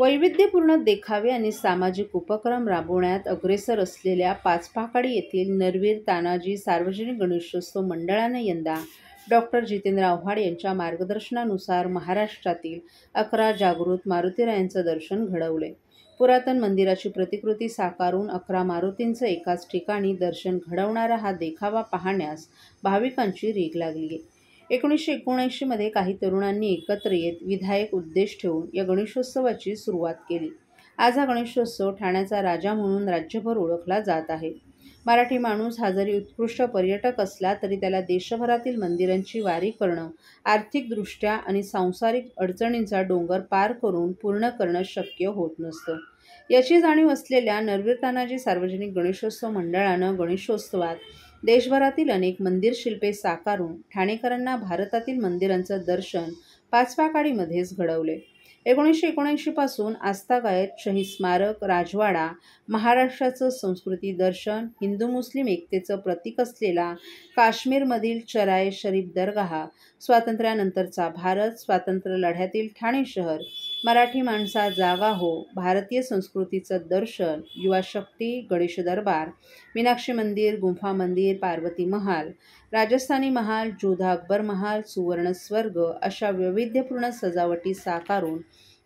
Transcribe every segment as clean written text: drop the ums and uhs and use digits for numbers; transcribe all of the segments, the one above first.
वैविध्यपूर्ण देखावे आणि सामाजिक उपक्रम राबवण्यात अग्रेसर असलेल्या पाचपाकाडी येथील नरवीर तानाजी सार्वजनिक गणेशोत्सव मंडळाने यंदा डॉक्टर जितेंद्र आव्हाड यांच्या मार्गदर्शनानुसार महाराष्ट्रातील 11 जागृत मारुतीरायांचं दर्शन घडवले. पुरातन मंदिराची प्रतिकृती साकारून 11 मारुतींचं एकाच ठिकाणी दर्शन घडवणारा हा देखावा पाहण्यास भाविकांची रीघ लागली आहे. 1979 मध्ये काही तरुणांनी एकत्र येत विधायक उद्देश ठेवून या गणेशोत्सवाची सुरुवात केली. आज हा गणेशोत्सव ठाण्याचा राजा म्हणून राज्यभर ओळखला जात आहे. मराठी माणूस हा जरी उत्कृष्ट पर्यटक असला तरी त्याला देशभरातील मंदिरांची वारी करणं आर्थिकदृष्ट्या आणि सांसारिक अडचणींचा डोंगर पार करून पूर्ण करणं शक्य होत नसतं. याची जाणीव असलेल्या नरवीर तानाजी सार्वजनिक गणेशोत्सव मंडळानं गणेशोत्सवात देशभरातील अनेक मंदिर शिल्पे साकारून ठाणेकरांना भारतातील मंदिरांचं दर्शन पाचपाकाडीमध्येच घडवले. 1979 पासून आस्थागायत, शहीद स्मारक, राजवाडा, महाराष्ट्राचं संस्कृती दर्शन, हिंदू मुस्लिम एकतेचं प्रतीक असलेला काश्मीरमधील चराय शरीफ दर्गाह, स्वातंत्र्यानंतरचा भारत, स्वातंत्र्य लढ्यातील ठाणे शहर, मराठी माणसा जागा हो, भारतीय संस्कृतीचं दर्शन, युवा शक्ती, गणेश दरबार, मीनाक्षी मंदिर, गुंफा मंदिर, पार्वती महाल, राजस्थानी महाल, जोधा अकबर महाल, सुवर्ण स्वर्ग अशा वैविध्यपूर्ण सजावटी साकारून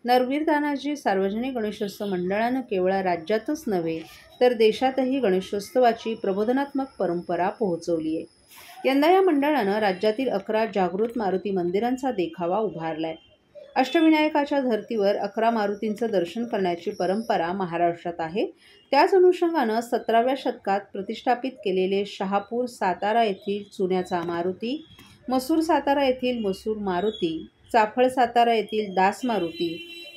नरवीर तानाजी सार्वजनिक गणेशोत्सव मंडळानं केवळ राज्यातच नव्हे तर देशातही गणेशोत्सवाची प्रबोधनात्मक परंपरा पोहोचवली आहे. यंदा या मंडळानं राज्यातील 11 जागृत मारुती मंदिरांचा देखावा उभारलाय. अष्टविनायकाच्या धर्तीवर 11 मारुतींचं दर्शन करण्याची परंपरा महाराष्ट्रात आहे. त्याच अनुषंगानं 17व्या शतकात प्रतिष्ठापित केलेले शहापूर सातारा येथील चुन्याचा मारुती, मसूर सातारा येथील मसूर मारुती, चाफळ सातारा येथील दास मारुती,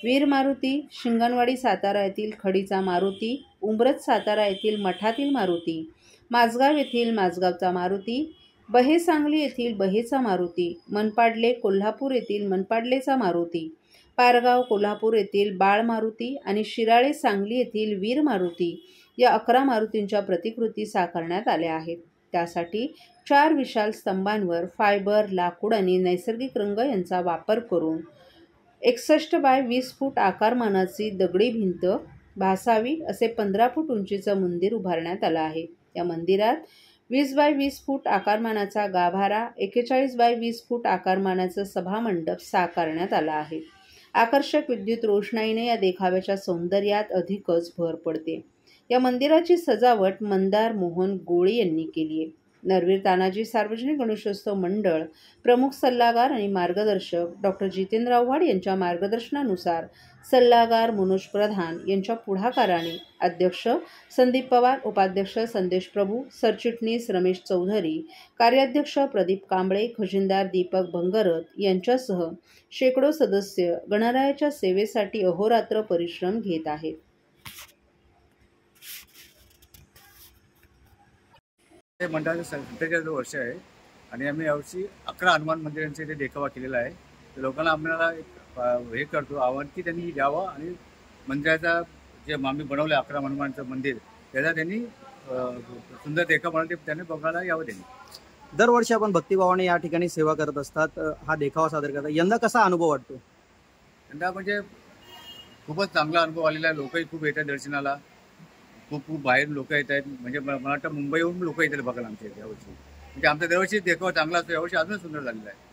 वीर मारुती, शिंगणवाडी सातारा येथील खडीचा मारुती, उंब्रज सातारा येथील मठातील मारुती, माझगाव येथील माझगावचा मारुती, बहे सांगली येथील बहेचा मारुती, मनपाडले कोल्हापूर येथील मनपाडलेचा मारुती, पारगाव कोल्हापूर येथील बाळ मारुती आणि शिराळे सांगली येथील वीर मारुती या 11 मारुतींच्या प्रतिकृती साकारण्यात आल्या आहेत. त्यासाठी 4 विशाल स्तंभांवर फायबर, लाकूड आणि नैसर्गिक रंग यांचा वापर करून 61 बाय 20 फूट आकारमानाची दगडी भिंत भासावी असे 15 फूट उंचीचं मंदिर उभारण्यात आलं आहे. या मंदिरात 20 बाय 20 फूट आकारमानाचा गाभारा, 41 बाय 20 फूट आकारमानाचं सभामंडप साकारण्यात आला आहे. आकर्षक विद्युत रोषणाईने या देखाव्याच्या सौंदर्यात अधिकच भर पडते. या मंदिराची सजावट मंदार मोहन गोळे यांनी केली आहे. नरवीर तानाजी सार्वजनिक गणेशोत्सव मंडळ प्रमुख सल्लागार आणि मार्गदर्शक डॉक्टर जितेंद्र आव्हाड यांच्या मार्गदर्शनानुसार सल्लागार मनोज प्रधान यांच्या पुढाकाराने अध्यक्ष संदीप पवार, उपाध्यक्ष संदेश प्रभू, सरचिटणीस रमेश चौधरी, कार्याध्यक्ष प्रदीप कांबळे, खजिनदार दीपक भंगरत यांच्यासह शेकडो सदस्य गणरायाच्या सेवेसाठी अहोरात्र परिश्रम घेत आहेत. हे मंडळाचं 47 वर्ष आहे आणि आम्ही यावर्षी 11 हनुमान मंदिरांचा इथे देखावा केलेला आहे. तर लोकांना आपल्याला हे करतो आव्हान की त्यांनी यावं आणि मंदिराचा जे आम्ही बनवलं 11 हनुमानचं मंदिर त्याचा त्यांनी सुंदर देखावा बनवून ते त्यांनी बघायला यावं. त्यांनी दरवर्षी आपण भक्तिभावाने या ठिकाणी सेवा करत असतात, हा देखावा सादर करतात. यंदा कसा अनुभव वाटतो? यंदा म्हणजे खूपच चांगला अनुभव आलेला आहे. लोकही खूप येतात दर्शनाला, खूप बाहेर लोक येत आहेत. म्हणजे मला वाटतं मुंबईहून लोक येतात बघायला आमच्या इथे यावर्षी. म्हणजे आमचा दरवर्षी देखावा चांगला असतो, यावर्षी अजून सुंदर झालेला आहे.